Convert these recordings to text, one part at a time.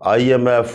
IMF,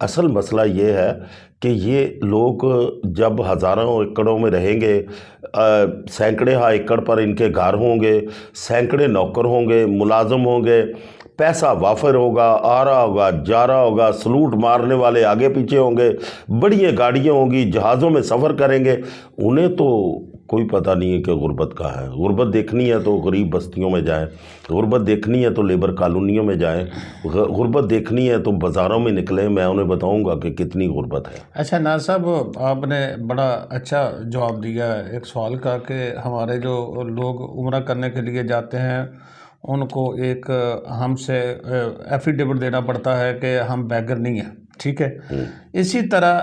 اصل مسئلہ یہ ہے کہ یہ لوگ جب ہزاروں ایکڑوں میں رہیں گے، سینکڑے ہا ایکڑ پر ان کے گھر ہوں گے، سینکڑے نوکر ہوں گے، ملازم ہوں گے، پیسہ وافر ہوگا، آ رہا ہوگا، جا رہا ہوگا، سلوٹ مارنے والے آگے پیچھے ہوں گے، بڑی گاڑیاں ہوں گی، جہازوں میں سفر کریں گے، انہیں تو کوئی پتہ نہیں ہے کہ غربت کہاں ہے۔ غربت دیکھنی ہے تو غریب بستیوں میں جائیں، غربت دیکھنی ہے تو لیبر کالونیوں میں جائیں، غربت دیکھنی ہے تو بازاروں میں نکلیں، میں انہیں بتاؤں گا کہ کتنی غربت ہے۔ اچھا ناز صاحب، آپ نے بڑا اچھا جواب دیا ہے ایک سوال کا کہ ہمارے جو لوگ عمرہ کرنے کے لیے جاتے ہیں ان کو ایک ہم سے ایفیڈیوٹ دینا پڑتا ہے کہ ہم بیگر نہیں ہیں، ٹھیک ہے۔ اسی طرح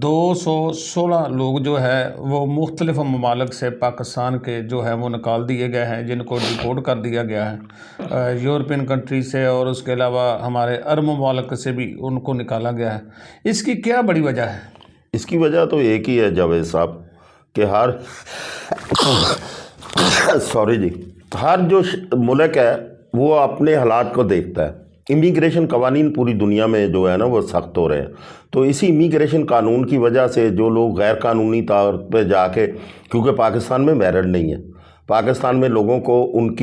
216 لوگ جو ہے وہ مختلف ممالک سے پاکستان کے جو ہے وہ نکال دیے گئے ہیں، جن کو ڈیپورٹ کر دیا گیا ہے یورپین کنٹری سے، اور اس کے علاوہ ہمارے عرب ممالک سے بھی ان کو نکالا گیا ہے۔ اس کی کیا بڑی وجہ ہے؟ اس کی وجہ تو ایک ہی ہے جاوید صاحب کہ ہر جو ملک ہے وہ اپنے حالات کو دیکھتا ہے۔ امیگریشن قوانین پوری دنیا میں جو ہے نا وہ سخت ہو رہے ہیں، تو اسی امیگریشن قانون کی وجہ سے جو لوگ غیر قانونی طور پہ جا کے، کیونکہ پاکستان میں میرٹ نہیں ہے، پاکستان میں لوگوں کو ان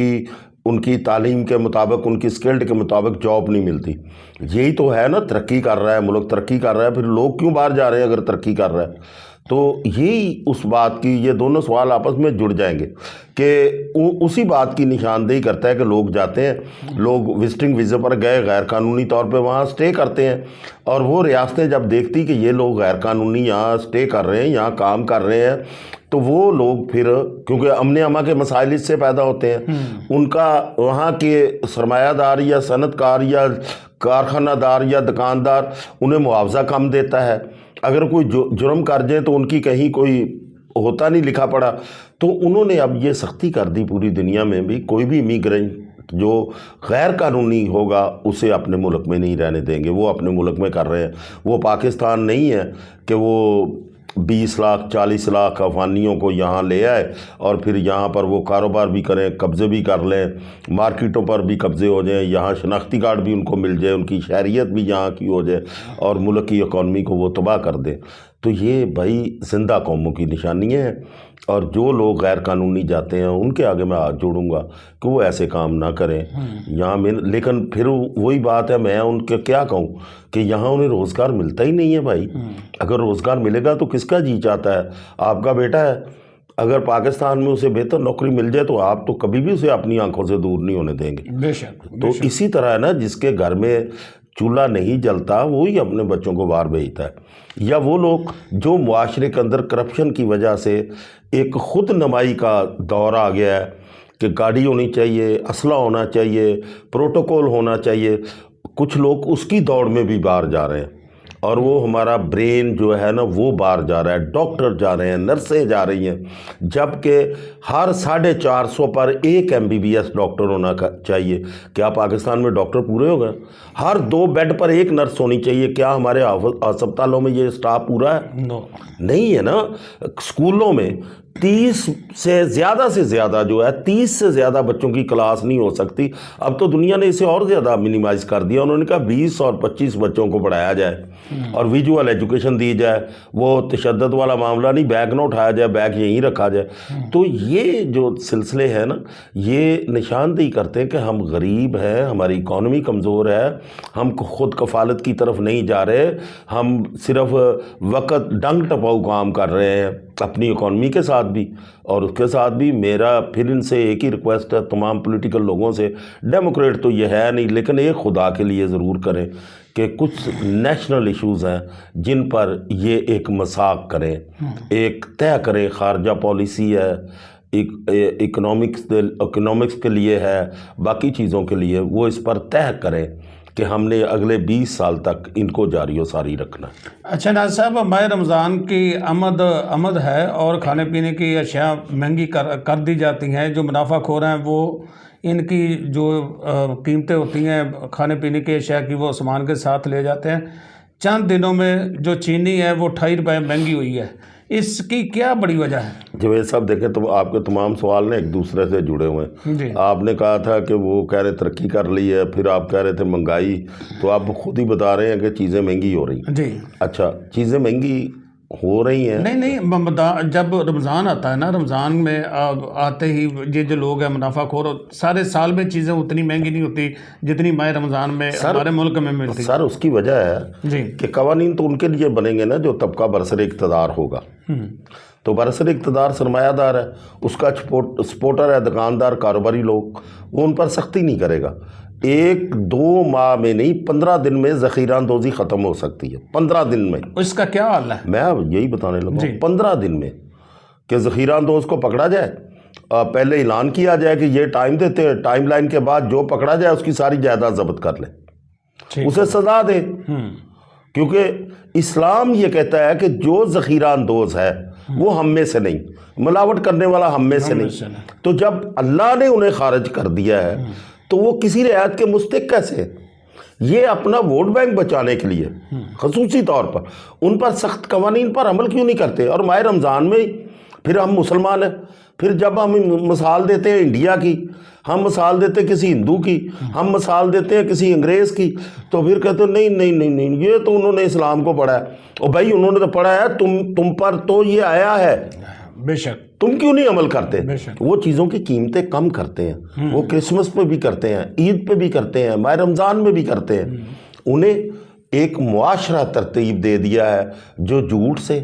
کی تعلیم کے مطابق، ان کی سکلڈ کے مطابق جاب نہیں ملتی۔ یہی تو ہے نا، ترقی کر رہا ہے ملک، ترقی کر رہا ہے، پھر لوگ کیوں باہر جا رہے ہیں اگر ترقی کر رہا ہے؟ تو یہی اس بات کی، یہ دونوں سوال آپس میں جڑ جائیں گے کہ اسی بات کی نشاندہی کرتا ہے کہ لوگ جاتے ہیں، لوگ وزٹنگ ویزے پر گئے، غیر قانونی طور پہ وہاں سٹے کرتے ہیں، اور وہ ریاستیں جب دیکھتی کہ یہ لوگ غیر قانونی یہاں سٹے کر رہے ہیں، یہاں کام کر رہے ہیں، تو وہ لوگ پھر، کیونکہ امن امان کے مسائل اس سے پیدا ہوتے ہیں، ان کا وہاں کے سرمایہ دار یا صنعت کار یا کارخانہ دار یا دکاندار انہیں معاوضہ کم دیتا ہے، اگر کوئی جرم کر جائے تو ان کی کہیں کوئی ہوتا نہیں لکھا پڑا، تو انہوں نے اب یہ سختی کر دی پوری دنیا میں بھی، کوئی بھی امیگرینٹ جو غیر قانونی ہوگا اسے اپنے ملک میں نہیں رہنے دیں گے۔ وہ اپنے ملک میں کر رہے ہیں، وہ پاکستان نہیں ہے کہ وہ 20 لاکھ 40 لاکھ افغانیوں کو یہاں لے آئے اور پھر یہاں پر وہ کاروبار بھی کریں، قبضے بھی کر لیں، مارکیٹوں پر بھی قبضے ہو جائیں، یہاں شناختی کارڈ بھی ان کو مل جائے، ان کی شہریت بھی یہاں کی ہو جائے اور ملک کی اکانومی کو وہ تباہ کر دیں۔ تو یہ بھائی زندہ قوموں کی نشانیاں ہیں، اور جو لوگ غیر قانونی جاتے ہیں ان کے آگے میں ہاتھ جوڑوں گا کہ وہ ایسے کام نہ کریں یہاں میں۔ لیکن پھر وہی بات ہے، میں ان کے کیا کہوں کہ یہاں انہیں روزگار ملتا ہی نہیں ہے بھائی۔ اگر روزگار ملے گا تو کس کا جی چاہتا ہے؟ آپ کا بیٹا ہے، اگر پاکستان میں اسے بہتر نوکری مل جائے تو آپ تو کبھی بھی اسے اپنی آنکھوں سے دور نہیں ہونے دیں گے۔ بے شک۔ تو اسی طرح ہے نا، جس کے گھر میں چولہا نہیں جلتا وہی اپنے بچوں کو باہر بھیجتا ہے، یا وہ لوگ جو معاشرے کے اندر کرپشن کی وجہ سے ایک خود نمائی کا دور آ گیا ہے کہ گاڑی ہونی چاہیے، اسلحہ ہونا چاہیے، پروٹوکول ہونا چاہیے، کچھ لوگ اس کی دوڑ میں بھی باہر جا رہے ہیں، اور وہ ہمارا برین جو ہے نا وہ باہر جا رہا ہے، ڈاکٹر جا رہے ہیں، نرسیں جا رہی ہیں، جبکہ ہر 450 پر ایک MBBS ڈاکٹر ہونا چاہیے۔ کیا پاکستان میں ڈاکٹر پورے ہو گئے؟ ہر 2 بیڈ پر ایک نرس ہونی چاہیے۔ کیا ہمارے ہسپتالوں میں یہ سٹاف پورا ہے؟ نہیں ہے نا۔ اسکولوں میں 30 سے زیادہ جو ہے 30 سے زیادہ بچوں کی کلاس نہیں ہو سکتی۔ اب تو دنیا نے اسے اور زیادہ منیمائز کر دیا، انہوں نے کہا 20 اور 25 بچوں کو پڑھایا جائے اور ویژول ایجوکیشن دی جائے، وہ تشدد والا معاملہ نہیں، بیگ نہ اٹھایا جائے، بیگ یہیں رکھا جائے۔ تو یہ جو سلسلے ہیں نا، یہ نشاندہی کرتے ہیں کہ ہم غریب ہیں، ہماری اکانومی کمزور ہے، ہم خود کفالت کی طرف نہیں جا رہے، ہم صرف وقت ڈنگ ٹپاؤ کام کر رہے ہیں اپنی اکانومی کے ساتھ بھی، اور اس کے ساتھ بھی میرا پھر ان سے ایک ہی ریکویسٹ ہے تمام پولیٹیکل لوگوں سے، ڈیموکریٹ تو یہ ہے نہیں لیکن ایک خدا کے لیے ضرور کریں کہ کچھ نیشنل ایشوز ہیں جن پر یہ ایک مساق کریں، ایک طے کریں، خارجہ پالیسی ہے، اکنامکس کے لیے ہے، باقی چیزوں کے لیے، وہ اس پر طے کریں کہ ہم نے اگلے 20 سال تک ان کو جاری و ساری رکھنا۔ اچھا ناز صاحب، ماہ رمضان کی آمد ہے اور کھانے پینے کی اشیاء مہنگی کر دی جاتی ہیں، جو منافع خور ہیں وہ ان کی جو قیمتیں ہوتی ہیں کھانے پینے کی اشیاء کی وہ سامان کے ساتھ لے جاتے ہیں۔ چند دنوں میں جو چینی ہے وہ 28 روپے مہنگی ہوئی ہے، اس کی کیا بڑی وجہ ہے؟ جوید صاحب دیکھیں تو آپ کے تمام سوال نے ایک دوسرے سے جڑے ہوئے ہیں. جی آپ نے کہا تھا کہ وہ کہہ رہے ترقی کر لی ہے، پھر آپ کہہ رہے تھے مہنگائی، تو آپ خود ہی بتا رہے ہیں کہ چیزیں مہنگی ہو رہی ہیں. جی اچھا، چیزیں مہنگی ہو رہی ہیں. نہیں، جب رمضان آتا ہے نا، رمضان میں آتے ہی یہ جو لوگ ہیں منافع خور، سارے سال میں چیزیں اتنی مہنگی نہیں ہوتی جتنی ماہ رمضان میں ہمارے ملک میں ملتی. سر اس کی وجہ ہے جی کہ قوانین تو ان کے لیے بنیں گے نا جو طبقہ برسر اقتدار ہوگا. تو برسر اقتدار سرمایہ دار ہے، اس کا سپورٹر ہے دکاندار، کاروباری لوگ، وہ ان پر سختی نہیں کرے گا. 1-2 ماہ میں نہیں، 15 دن میں ذخیرہ اندوزی ختم ہو سکتی ہے. 15 دن میں. اس کا کیا حل ہے؟ میں اب یہی بتانے لگا ہوں. 15 دن میں کہ ذخیرہ اندوز کو پکڑا جائے، پہلے اعلان کیا جائے کہ یہ ٹائم دیتے ہیں، ٹائم لائن کے بعد جو پکڑا جائے اس کی ساری جائیداد ضبط کر لیں، اسے سزا دے. کیونکہ اسلام یہ کہتا ہے کہ جو ذخیرہ اندوز ہے وہ ہم میں سے نہیں، ملاوٹ کرنے والا ہم میں سے نہیں. تو جب اللہ نے انہیں خارج کر دیا ہے تو وہ کسی رعایت کے مستحق کیسے؟ یہ اپنا ووٹ بینک بچانے کے لیے خصوصی طور پر ان پر سخت قوانین پر عمل کیوں نہیں کرتے؟ اور ماہ رمضان میں پھر ہم مسلمان ہیں، پھر جب ہم مثال دیتے ہیں انڈیا کی، ہم مثال دیتے ہیں کسی ہندو کی، ہم مثال دیتے ہیں کسی انگریز کی، تو پھر کہتے ہیں نہیں نہیں نہیں نہیں، یہ تو انہوں نے اسلام کو پڑھا ہے. اور بھائی انہوں نے تو پڑھا ہے، تم پر تو یہ آیا ہے، بے شک تم کیوں نہیں عمل کرتے؟ وہ چیزوں کی قیمتیں کم کرتے ہیں، وہ کرسمس پہ بھی کرتے ہیں، عید پہ بھی کرتے ہیں، ماہ رمضان میں بھی کرتے ہیں. انہیں ایک معاشرہ ترتیب دے دیا ہے جو جھوٹ سے،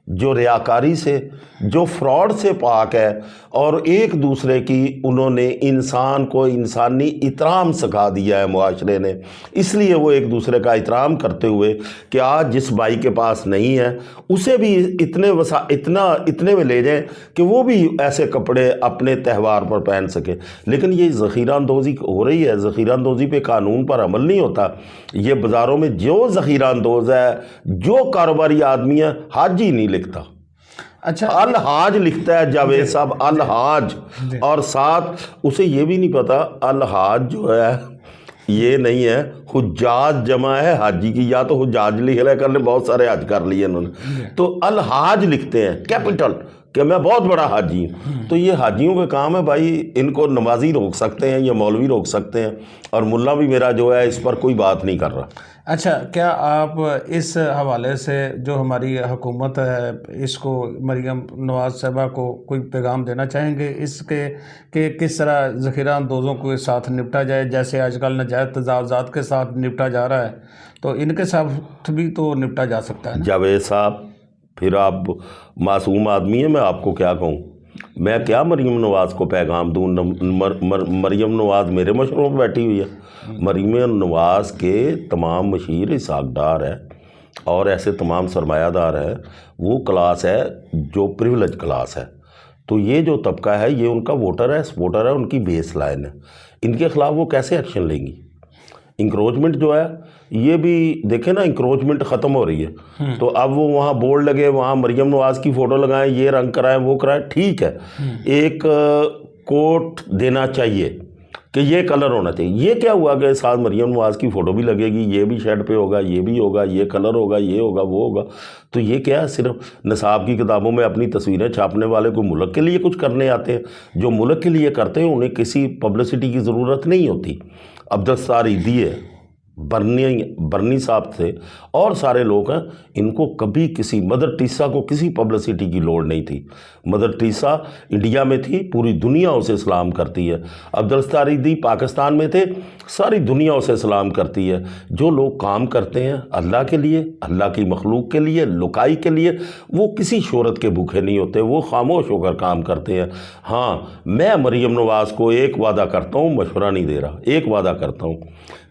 جو ریاکاری سے، جو فراڈ سے پاک ہے، اور ایک دوسرے کی انہوں نے انسان کو انسانی احترام سکھا دیا ہے معاشرے نے. اس لیے وہ ایک دوسرے کا احترام کرتے ہوئے کہ آج جس بھائی کے پاس نہیں ہے اسے بھی اتنے میں لے جائیں کہ وہ بھی ایسے کپڑے اپنے تہوار پر پہن سکے. لیکن یہ ذخیرہ اندوزی ہو رہی ہے، ذخیرہ اندوزی پہ قانون پر عمل نہیں ہوتا. یہ بازاروں میں جو ذخیرہ اندوز ہے، جو کاروباری آدمی ہے، حاجی نہیں لکھتا. اچھا، الحاج لکھتا ہے جاوید صاحب، الحاج. اور ساتھ اسے یہ بھی نہیں پتا الحاج جو ہے یہ نہیں ہے، حجاج جمع ہے حاجی کی. یا تو حجاج لکھ لے کر لیں، بہت سارے حج کر لیے انہوں نے، تو الحاج لکھتے ہیں کیپٹل کہ میں بہت بڑا حاجی ہوں. تو یہ حاجیوں کا کام ہے بھائی، ان کو نمازی روک سکتے ہیں یا مولوی روک سکتے ہیں، اور ملا بھی میرا جو ہے اس پر کوئی بات نہیں کر رہا. اچھا، کیا آپ اس حوالے سے جو ہماری حکومت ہے اس کو، مریم نواز صاحبہ کو کوئی پیغام دینا چاہیں گے اس کے کہ کس طرح ذخیرہ اندوزوں کے ساتھ نپٹا جائے؟ جیسے آج کل ناجائز تجاوزات کے ساتھ نپٹا جا رہا ہے، تو ان کے ساتھ بھی تو نپٹا جا سکتا ہے. جاوید صاحب پھر آپ معصوم آدمی ہیں، میں آپ کو کیا کہوں؟ میں کیا مریم نواز کو پیغام دوں؟ مریم نواز میرے مشوروں پہ بیٹھی ہوئی ہے. مریم نواز کے تمام مشیر اسحاق ڈار ہے اور ایسے تمام سرمایہ دار ہیں. وہ کلاس ہے جو پریولیج کلاس ہے. تو یہ جو طبقہ ہے یہ ان کا ووٹر ہے، سپورٹر ہے، ان کی بیس لائن ہے. ان کے خلاف وہ کیسے ایکشن لیں گی؟ انکروچمنٹ جو ہے یہ بھی دیکھیں نا، انکروچمنٹ ختم ہو رہی ہے، تو اب وہ وہاں بورڈ لگے، وہاں مریم نواز کی فوٹو لگائیں، یہ رنگ کرائیں، وہ کرائیں، ٹھیک ہے. ایک کوٹ دینا چاہیے کہ یہ کلر ہونا چاہیے. یہ کیا ہوا کہ ساتھ مریم نواز کی فوٹو بھی لگے گی، یہ بھی شیڈ پہ ہوگا، یہ بھی ہوگا، یہ کلر ہوگا، یہ ہوگا، وہ ہوگا. تو یہ کیا ہے؟ صرف نصاب کی کتابوں میں اپنی تصویریں چھاپنے والے کو ملک کے لیے کچھ کرنے آتے ہیں. جو ملک کے لیے کرتے ہیں انہیں کسی پبلسٹی کی ضرورت نہیں ہوتی. عبدالستار عیدی ہے، برنی صاحب تھے، اور سارے لوگ ہیں، ان کو کبھی کسی، مدر ٹیریسا کو کسی پبلسٹی کی لوڑ نہیں تھی. مدر ٹیریسا انڈیا میں تھی، پوری دنیا اسے سلام کرتی ہے. عبدالستار عیدی پاکستان میں تھے، ساری دنیا اسے سلام کرتی ہے. جو لوگ کام کرتے ہیں اللہ کے لیے، اللہ کی مخلوق کے لیے، لکائی کے لیے، وہ کسی شہرت کے بھوکے نہیں ہوتے، وہ خاموش ہو کر کام کرتے ہیں. ہاں، میں مریم نواز کو ایک وعدہ کرتا ہوں، مشورہ نہیں دے رہا، ایک وعدہ کرتا ہوں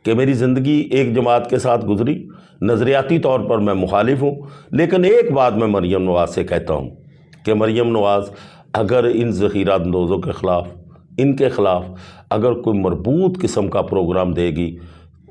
کہ میری زندگی ایک جماعت کے ساتھ گزری، نظریاتی طور پر میں مخالف ہوں، لیکن ایک بات میں مریم نواز سے کہتا ہوں کہ مریم نواز اگر ان ذخیرہ اندوزوں کے خلاف، ان کے خلاف اگر کوئی مربوط قسم کا پروگرام دے گی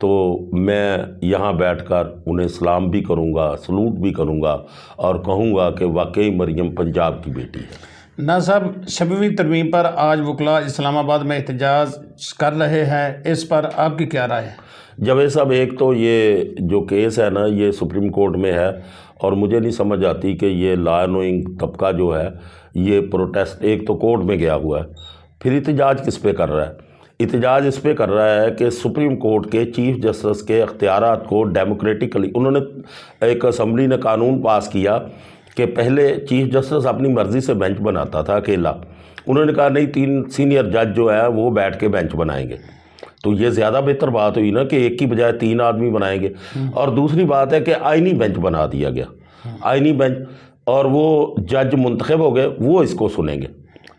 تو میں یہاں بیٹھ کر انہیں سلام بھی کروں گا، سلوٹ بھی کروں گا، اور کہوں گا کہ واقعی مریم پنجاب کی بیٹی ہے. نا صاحب، شبوی ترمیم پر آج وکلاء اسلام آباد میں احتجاج کر رہے ہیں، اس پر آپ کی کیا رائے ہے؟ جاوید صاحب، ایک تو یہ جو کیس ہے نا یہ سپریم کورٹ میں ہے، اور مجھے نہیں سمجھ آتی کہ یہ لا نوئنگ طبقہ جو ہے یہ پروٹیسٹ، ایک تو کورٹ میں گیا ہوا ہے، پھر احتجاج کس پہ کر رہا ہے؟ احتجاج اس پہ کر رہا ہے کہ سپریم کورٹ کے چیف جسٹس کے اختیارات کو ڈیموکریٹکلی، انہوں نے ایک اسمبلی نے قانون پاس کیا کہ پہلے چیف جسٹس اپنی مرضی سے بینچ بناتا تھا اکیلا، انہوں نے کہا نہیں 3 سینئر جج جو ہے وہ بیٹھ کے بینچ بنائیں گے، تو یہ زیادہ بہتر بات ہوئی نا کہ ایک کی بجائے 3 آدمی بنائیں گے۔ اور دوسری بات ہے کہ آئینی بینچ بنا دیا گیا، آئینی بینچ، اور وہ جج منتخب ہو گئے، وہ اس کو سنیں گے،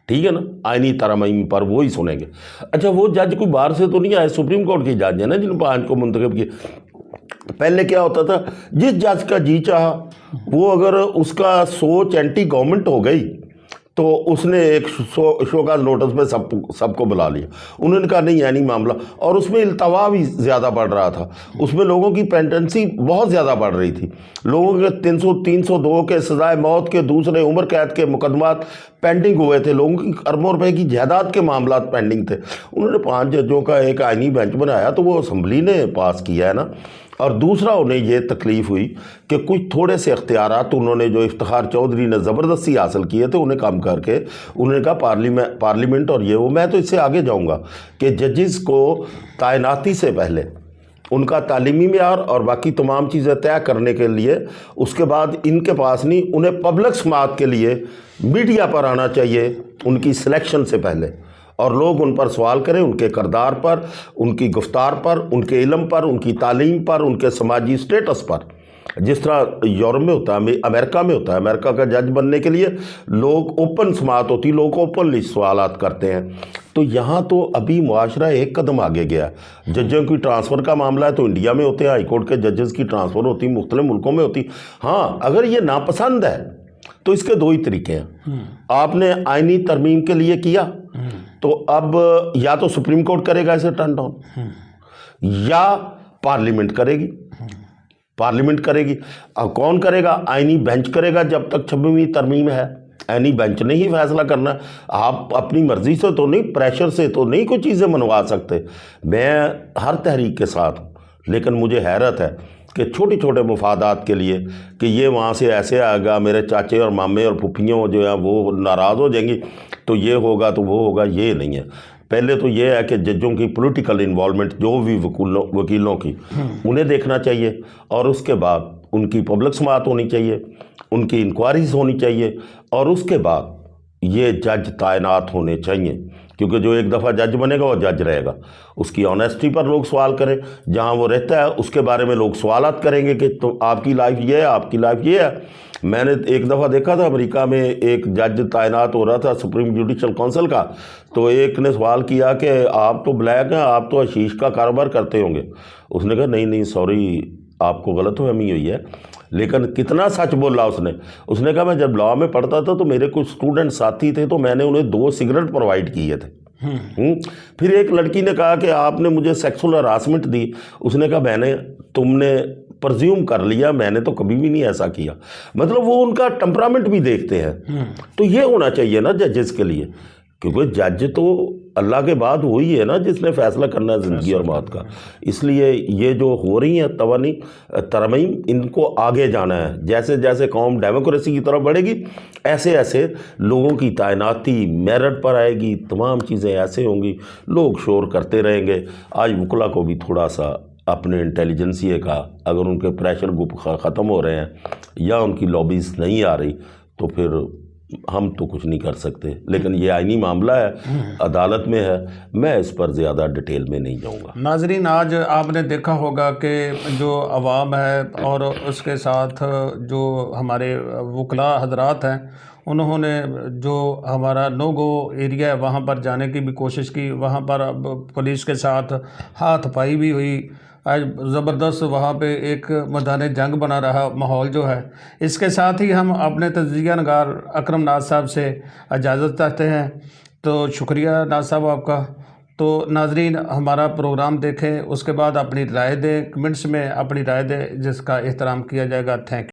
ٹھیک ہے نا، آئینی ترامیم پر وہی سنیں گے۔ اچھا وہ جج کوئی باہر سے تو نہیں آئے، سپریم کورٹ کے جج ہیں نا جن 5 کو منتخب کیا۔ پہلے کیا ہوتا تھا، جس جج کا جی چاہا وہ اگر اس کا سوچ اینٹی گورنمنٹ ہو گئی تو اس نے ایک شوکاز نوٹس پہ سب کو بلا لیا، انہوں نے کہا نہیں یہ نہیں معاملہ، اور اس میں التوا بھی زیادہ بڑھ رہا تھا، اس میں لوگوں کی پینڈنسی بہت زیادہ بڑھ رہی تھی، لوگوں کے 302 کے سزائے موت کے، دوسرے عمر قید کے مقدمات پینڈنگ ہوئے تھے، لوگوں کی اربوں روپے کی جائیداد کے معاملات پینڈنگ تھے۔ انہوں نے 5 ججوں کا ایک آئینی بینچ بنایا تو وہ اسمبلی نے پاس کیا ہے نا۔ اور دوسرا انہیں یہ تکلیف ہوئی کہ کچھ تھوڑے سے اختیارات انہوں نے جو افتخار چودھری نے زبردستی حاصل کیے تھے انہیں کم کر کے انہوں نے کہا پارلیمنٹ اور یہ وہ، میں تو اس سے آگے جاؤں گا کہ ججز کو تعیناتی سے پہلے ان کا تعلیمی معیار اور باقی تمام چیزیں طے کرنے کے لیے، اس کے بعد ان کے پاس نہیں، انہیں پبلک سماعت کے لیے میڈیا پر آنا چاہیے ان کی سلیکشن سے پہلے، اور لوگ ان پر سوال کریں، ان کے کردار پر، ان کی گفتار پر، ان کے علم پر، ان کی تعلیم پر، ان کے سماجی سٹیٹس پر، جس طرح یورپ میں ہوتا ہے، امریکہ میں ہوتا ہے۔ امریکہ کا جج بننے کے لیے لوگ اوپن سماعت ہوتی، لوگ اوپنلی سوالات کرتے ہیں۔ تو یہاں تو ابھی معاشرہ ایک قدم آگے گیا ہے۔ ججوں کی ٹرانسفر کا معاملہ ہے تو انڈیا میں ہوتے ہیں، ہائی کورٹ کے ججز کی ٹرانسفر ہوتی مختلف ملکوں میں ہوتی۔ ہاں اگر یہ ناپسند ہے تو اس کے 2 ہی طریقے ہیں، آپ نے آئینی ترمیم کے لیے کیا تو اب یا تو سپریم کورٹ کرے گا اسے ٹرن ڈاؤن، یا پارلیمنٹ کرے گی، پارلیمنٹ کرے گی۔ اب کون کرے گا؟ آئینی بینچ کرے گا جب تک 26ویں ترمیم ہے۔ آئینی بینچ نے ہی فیصلہ کرنا ہے، آپ اپنی مرضی سے تو نہیں، پریشر سے تو نہیں کوئی چیزیں منوا سکتے۔ میں ہر تحریک کے ساتھ ہوں، لیکن مجھے حیرت ہے کہ چھوٹے چھوٹے مفادات کے لیے کہ یہ وہاں سے ایسے آئے گا، میرے چاچے اور مامے اور پھپھیوں جو ہیں وہ ناراض ہو جائیں گی تو یہ ہوگا تو وہ ہوگا، یہ نہیں ہے۔ پہلے تو یہ ہے کہ ججوں کی پولیٹیکل انوالومنٹ جو بھی وکیلوں کی انہیں دیکھنا چاہیے، اور اس کے بعد ان کی پبلک سماعت ہونی چاہیے، ان کی انکوائریز ہونی چاہیے، اور اس کے بعد یہ جج تعینات ہونے چاہیے، کیونکہ جو ایک دفعہ جج بنے گا وہ جج رہے گا، اس کی آنیسٹی پر لوگ سوال کریں، جہاں وہ رہتا ہے اس کے بارے میں لوگ سوالات کریں گے کہ تو آپ کی لائف یہ ہے، آپ کی لائف یہ ہے۔ میں نے ایک دفعہ دیکھا تھا امریکہ میں ایک جج تعینات ہو رہا تھا سپریم جوڈیشل کونسل کا، تو ایک نے سوال کیا کہ آپ تو بلیک ہیں، آپ تو حشیش کا کاروبار کرتے ہوں گے۔ اس نے کہا نہیں سوری، آپ کو غلط فہمی ہوئی ہے۔ لیکن کتنا سچ بولا اس نے کہا میں جب لاء میں پڑھتا تھا تو میرے کچھ اسٹوڈنٹ ساتھی تھے تو میں نے انہیں 2 سگریٹ پرووائڈ کیے تھے۔ پھر ایک لڑکی نے کہا کہ آپ نے مجھے سیکسول ہراسمنٹ دی، اس نے کہا تم نے پرزیوم کر لیا، میں نے تو کبھی بھی نہیں ایسا کیا۔ مطلب وہ ان کا ٹمپرامنٹ بھی دیکھتے ہیں۔ تو یہ ہونا چاہیے نا ججز کے لیے، کیونکہ جج تو اللہ کے بعد وہی ہے نا جس نے فیصلہ کرنا ہے زندگی اور موت کا۔ اس لیے یہ جو ہو رہی ہیں ترمیم، ان کو آگے جانا ہے، جیسے جیسے قوم ڈیموکریسی کی طرف بڑھے گی ایسے ایسے لوگوں کی تعیناتی میرٹ پر آئے گی، تمام چیزیں ایسے ہوں گی، لوگ شور کرتے رہیں گے۔ آج وکلا کو بھی تھوڑا سا اپنے انٹیلیجنسیے کا، اگر ان کے پریشر گروپ ختم ہو رہے ہیں یا ان کی لابیز نہیں آ رہی تو پھر ہم تو کچھ نہیں کر سکتے۔ لیکن یہ آئینی معاملہ ہے، عدالت میں ہے، میں اس پر زیادہ ڈیٹیل میں نہیں جاؤں گا۔ ناظرین، آج آپ نے دیکھا ہوگا کہ جو عوام ہے اور اس کے ساتھ جو ہمارے وکلاء حضرات ہیں، انہوں نے جو ہمارا نو گو ایریا ہے وہاں پر جانے کی بھی کوشش کی، وہاں پر پولیس کے ساتھ ہاتھ پائی بھی ہوئی، آج زبردست وہاں پہ ایک میدان جنگ بنا رہا ماحول جو ہے۔ اس کے ساتھ ہی ہم اپنے تجزیہ نگار اکرم ناز صاحب سے اجازت چاہتے ہیں، تو شکریہ ناز صاحب آپ کا۔ تو ناظرین، ہمارا پروگرام دیکھیں، اس کے بعد اپنی رائے دیں، کمنٹس میں اپنی رائے دیں، جس کا احترام کیا جائے گا۔ Thank you.